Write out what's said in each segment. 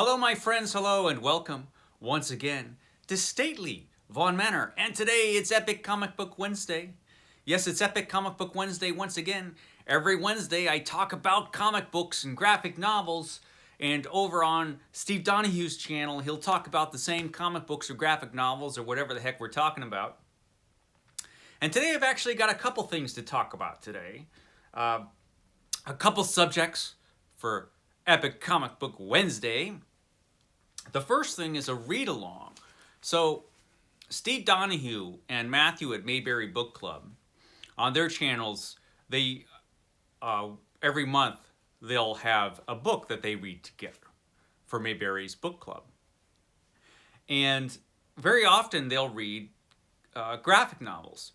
Hello, my friends, hello, and welcome once again to stately Vaughn Manor. And today it's Epic Comic Book Wednesday. Yes, it's Epic Comic Book Wednesday once again. Every Wednesday I talk about comic books and graphic novels. And over on Steve Donoghue's channel, he'll talk about the same comic books or graphic novels or whatever the heck we're talking about. And today I've actually got a couple things to talk about today. A couple subjects for Epic Comic Book Wednesday. The first thing is a read-along. So Steve Donoghue and Matthew at Mayberry Book Club, on their channels, they every month they'll have a book that they read together for Mayberry's book club. And very often they'll read graphic novels.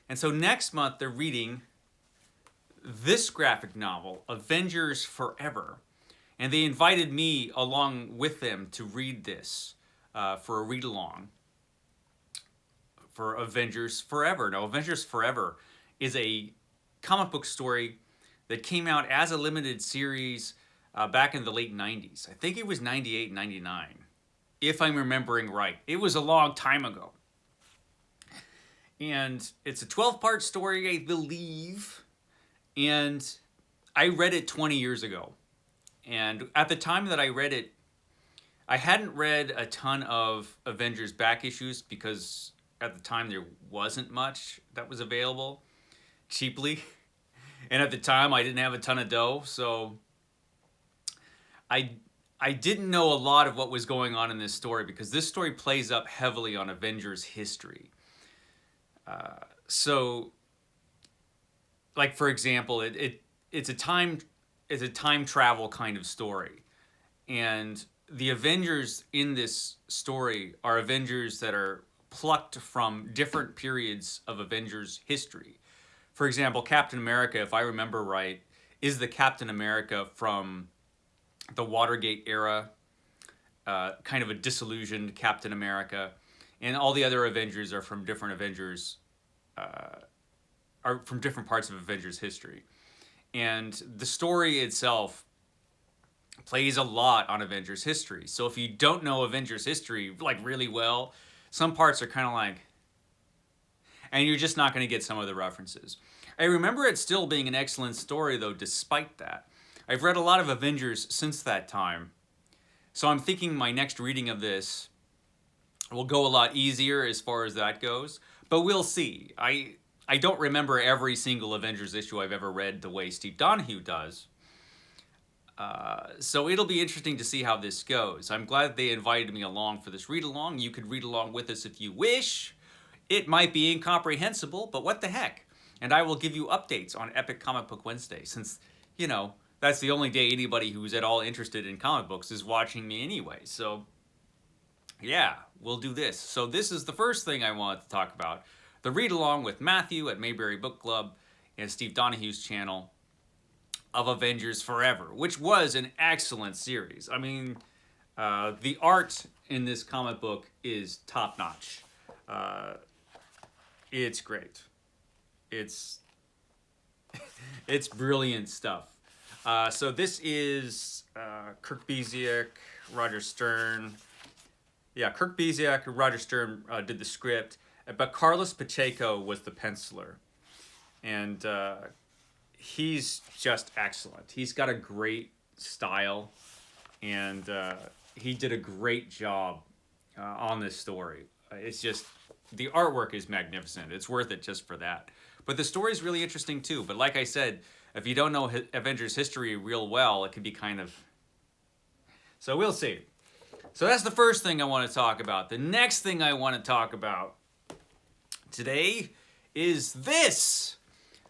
And so next month they're reading this graphic novel, Avengers Forever. And they invited me along with them to read this for a read-along for Avengers Forever. Now, Avengers Forever is a comic book story that came out as a limited series back in the late 90s. I think it was 98, 99, if I'm remembering right. It was a long time ago. And it's a 12-part story, I believe. And I read it 20 years ago. And at the time that I read it, I hadn't read a ton of Avengers back issues because at the time there wasn't much that was available cheaply. And at the time I didn't have a ton of dough, so I didn't know a lot of what was going on in this story because this story plays up heavily on Avengers history. So, like for example, it's a time travel kind of story. And the Avengers in this story are Avengers that are plucked from different periods of Avengers history. For example, Captain America, if I remember right, is the Captain America from the Watergate era, kind of a disillusioned Captain America. And all the other Avengers are from different Avengers, are from different parts of Avengers history. And the story itself plays a lot on Avengers history. So if you don't know Avengers history like really well, some parts are kind of like, and you're just not going to get some of the references. I remember it still being an excellent story though, despite that. I've read a lot of Avengers since that time. So I'm thinking my next reading of this will go a lot easier as far as that goes, but we'll see. I don't remember every single Avengers issue I've ever read the way Steve Donoghue does. So it'll be interesting to see how this goes. I'm glad they invited me along for this read-along. You could read along with us if you wish. It might be incomprehensible, but what the heck? And I will give you updates on Epic Comic Book Wednesday since, you know, that's the only day anybody who's at all interested in comic books is watching me anyway. So, yeah, we'll do this. So this is the first thing I want to talk about. The read-along with Matthew at Mayberry Book Club and Steve Donoghue's channel of Avengers Forever, which was an excellent series. I mean, the art in this comic book is top-notch. It's great. It's brilliant stuff. So this is Kirk Busiek, Roger Stern. Yeah, Kirk Busiek and Roger Stern did the script. But Carlos Pacheco was the penciler. And he's just excellent. He's got a great style. And he did a great job on this story. It's just, the artwork is magnificent. It's worth it just for that. But the story is really interesting too. But like I said, if you don't know Avengers history real well, it could be kind of... So we'll see. So that's the first thing I want to talk about. The next thing I want to talk about today is this.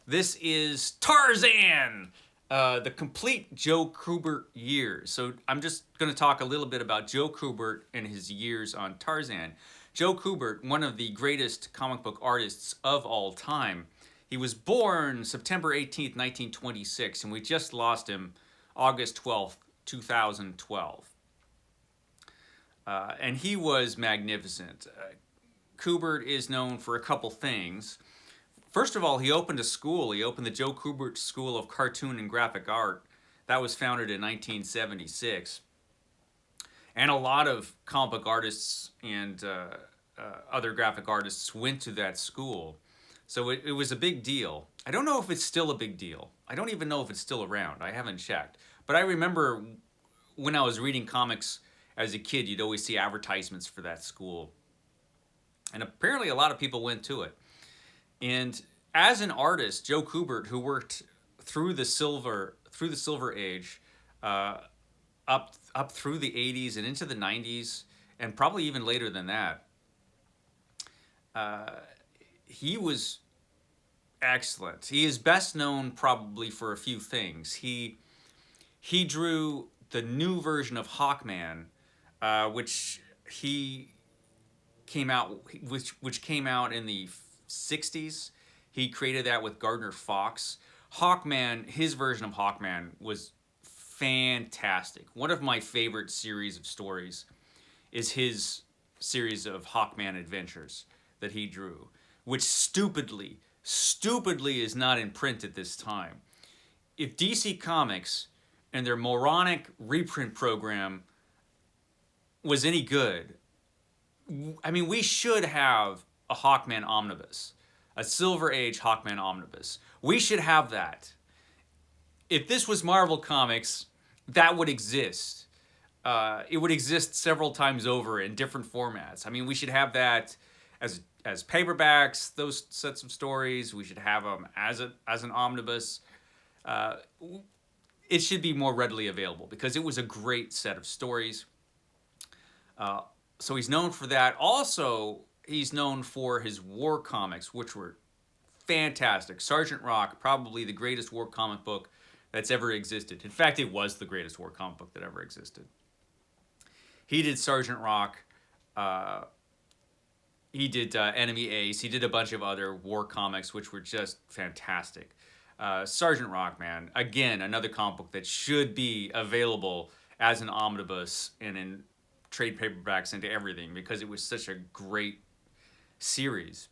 This is Tarzan, the complete Joe Kubert years. So I'm just going to talk a little bit about Joe Kubert and his years on Tarzan. Joe Kubert, one of the greatest comic book artists of all time. He was born September 18th, 1926, and we just lost him August 12th, 2012. And he was magnificent. Kubert is known for a couple things. First of all, he opened a school. He opened the Joe Kubert School of Cartoon and Graphic Art. That was founded in 1976. And a lot of comic book artists and other graphic artists went to that school. So it was a big deal. I don't know if it's still a big deal. I don't even know if it's still around. I haven't checked. But I remember when I was reading comics as a kid, you'd always see advertisements for that school. And apparently a lot of people went to it. And as an artist, Joe Kubert, who worked through the Silver Age, uh, up through the 80s and into the 90s, and probably even later than that, he was excellent. He is best known probably for a few things. He drew the new version of Hawkman, which he came out which came out in the 60s. He created that with Gardner Fox. Hawkman, his version of Hawkman was fantastic. One of my favorite series of stories is his series of Hawkman adventures that he drew, which stupidly is not in print at this time. If DC Comics and their moronic reprint program was any good, I mean, we should have a Hawkman omnibus, a Silver Age Hawkman omnibus. We should have that. If this was Marvel Comics, that would exist. It would exist several times over in different formats. I mean, we should have that as paperbacks, those sets of stories. We should have them as an omnibus. It should be more readily available because it was a great set of stories. So he's known for that. Also, he's known for his war comics, which were fantastic. Sergeant Rock, probably the greatest war comic book that's ever existed. In fact, it was the greatest war comic book that ever existed. He did Sergeant Rock. He did Enemy Ace. He did a bunch of other war comics, which were just fantastic. Sergeant Rock, man, again, another comic book that should be available as an omnibus and in trade paperbacks into everything because it was such a great series.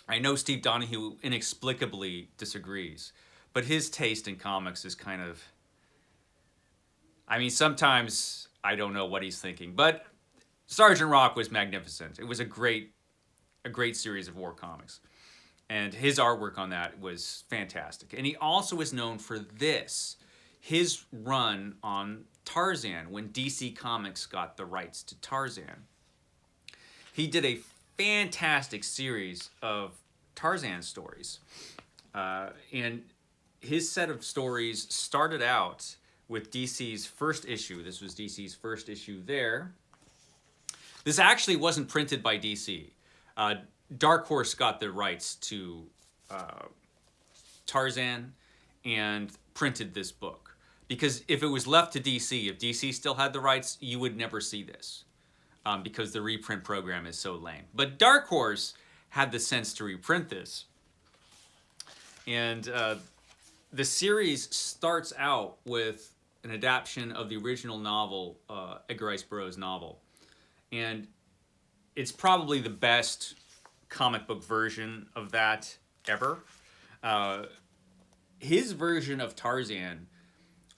I know Steve Donoghue inexplicably disagrees, but his taste in comics is kind of... I mean, sometimes I don't know what he's thinking, but Sergeant Rock was magnificent. It was a great series of war comics. And his artwork on that was fantastic. And he also is known for this, his run on Tarzan when DC Comics got the rights to Tarzan. He did a fantastic series of Tarzan stories. And his set of stories started out with DC's first issue. This was DC's first issue there. This actually wasn't printed by DC. Dark Horse got the rights to Tarzan and printed this book. Because if it was left to DC, if DC still had the rights, you would never see this. Because the reprint program is so lame. But Dark Horse had the sense to reprint this. And the series starts out with an adaptation of the original novel, Edgar Rice Burroughs' novel. And it's probably the best comic book version of that ever. His version of Tarzan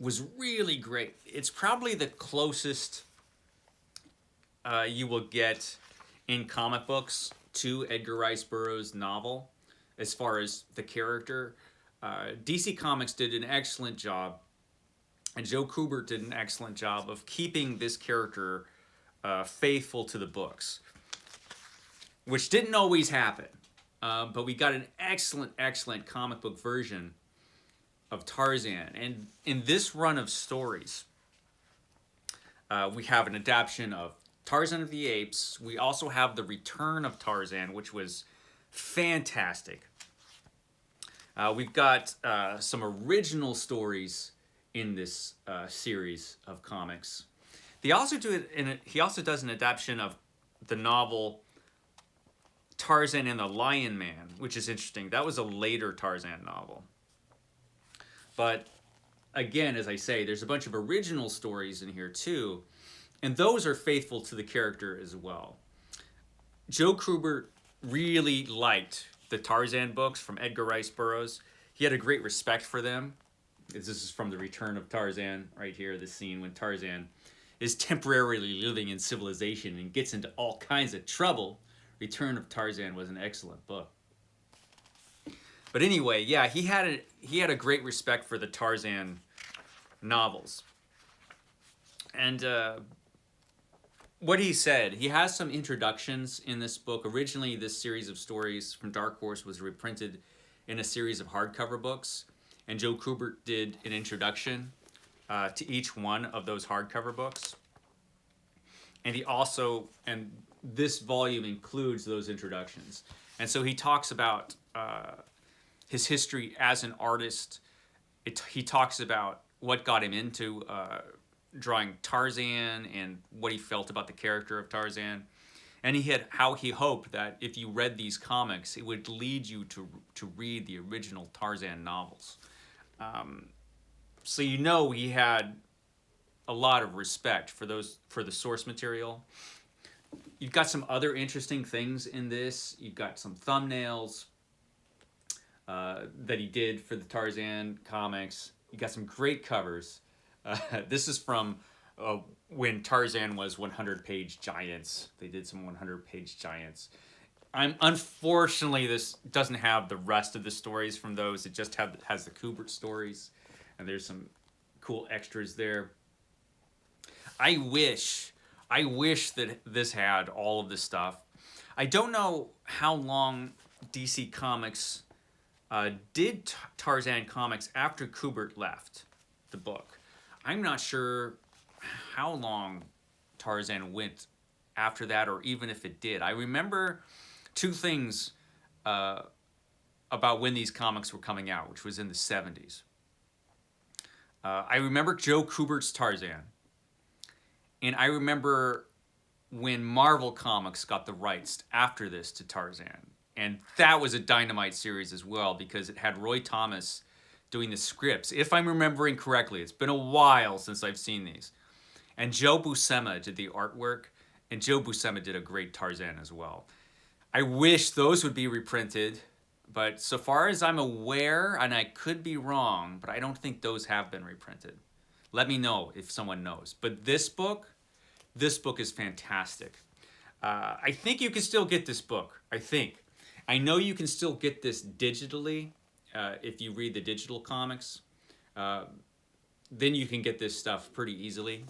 was really great. It's probably the closest you will get in comic books to Edgar Rice Burroughs' novel as far as the character. DC Comics did an excellent job, and Joe Kubert did an excellent job of keeping this character faithful to the books, which didn't always happen. But we got an excellent comic book version of Tarzan. And in this run of stories, we have an adaptation of Tarzan of the Apes. We also have the return of Tarzan, which was fantastic. We've got some original stories in this series of comics. He also does an adaptation of the novel Tarzan and the Lion Man, which is interesting. That was a later Tarzan novel. But again, as I say, there's a bunch of original stories in here too, and those are faithful to the character as well. Joe Kubert really liked the Tarzan books from Edgar Rice Burroughs. He had a great respect for them. This is from The Return of Tarzan right here, this scene when Tarzan is temporarily living in civilization and gets into all kinds of trouble. Return of Tarzan was an excellent book. But anyway, yeah, he had a great respect for the Tarzan novels. And what he said, he has some introductions in this book. Originally, this series of stories from Dark Horse was reprinted in a series of hardcover books, and Joe Kubert did an introduction to each one of those hardcover books. And and this volume includes those introductions. And so he talks about his history as an artist. He talks about what got him into drawing Tarzan and what he felt about the character of Tarzan. And how he hoped that if you read these comics, it would lead you to read the original Tarzan novels. So he had a lot of respect for the source material. You've got some other interesting things in this. You've got some thumbnails that he did for the Tarzan comics. You got some great covers. This is from when Tarzan was 100-page giants. They did some 100-page giants. Unfortunately, this doesn't have the rest of the stories from those. It just has the Kubert stories, and there's some cool extras there. I wish that this had all of this stuff. I don't know how long DC Comics did Tarzan comics after Kubert left the book. I'm not sure how long Tarzan went after that, or even if it did. I remember two things about when these comics were coming out, which was in the 70s. I remember Joe Kubert's Tarzan. And I remember when Marvel Comics got the rights after this to Tarzan. And that was a dynamite series as well, because it had Roy Thomas doing the scripts. If I'm remembering correctly, it's been a while since I've seen these. And Joe Buscema did the artwork, and Joe Buscema did a great Tarzan as well. I wish those would be reprinted, but so far as I'm aware, and I could be wrong, but I don't think those have been reprinted. Let me know if someone knows. But this book is fantastic. I think you can still get this book. I know you can still get this digitally if you read the digital comics. Then you can get this stuff pretty easily.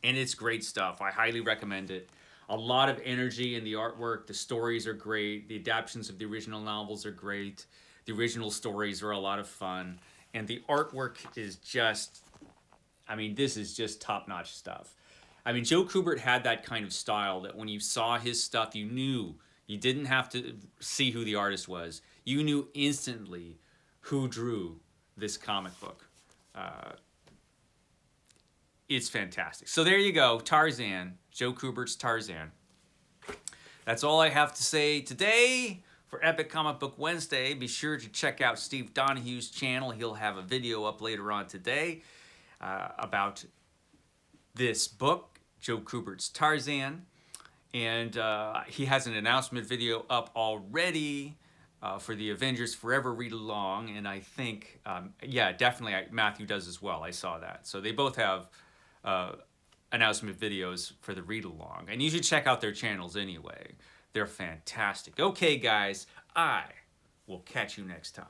And it's great stuff. I highly recommend it. A lot of energy in the artwork. The stories are great. The adaptations of the original novels are great. The original stories are a lot of fun. And the artwork is just, this is just top-notch stuff. Joe Kubert had that kind of style that when you saw his stuff, you knew. You didn't have to see who the artist was. You knew instantly who drew this comic book. It's fantastic. So there you go, Tarzan, Joe Kubert's Tarzan. That's all I have to say today for Epic Comic Book Wednesday. Be sure to check out Steve Donoghue's channel. He'll have a video up later on today about this book, Joe Kubert's Tarzan. And he has an announcement video up already for the Avengers Forever read-along. And I think, definitely Matthew does as well. I saw that. So they both have announcement videos for the read-along. And you should check out their channels anyway. They're fantastic. Okay, guys, I will catch you next time.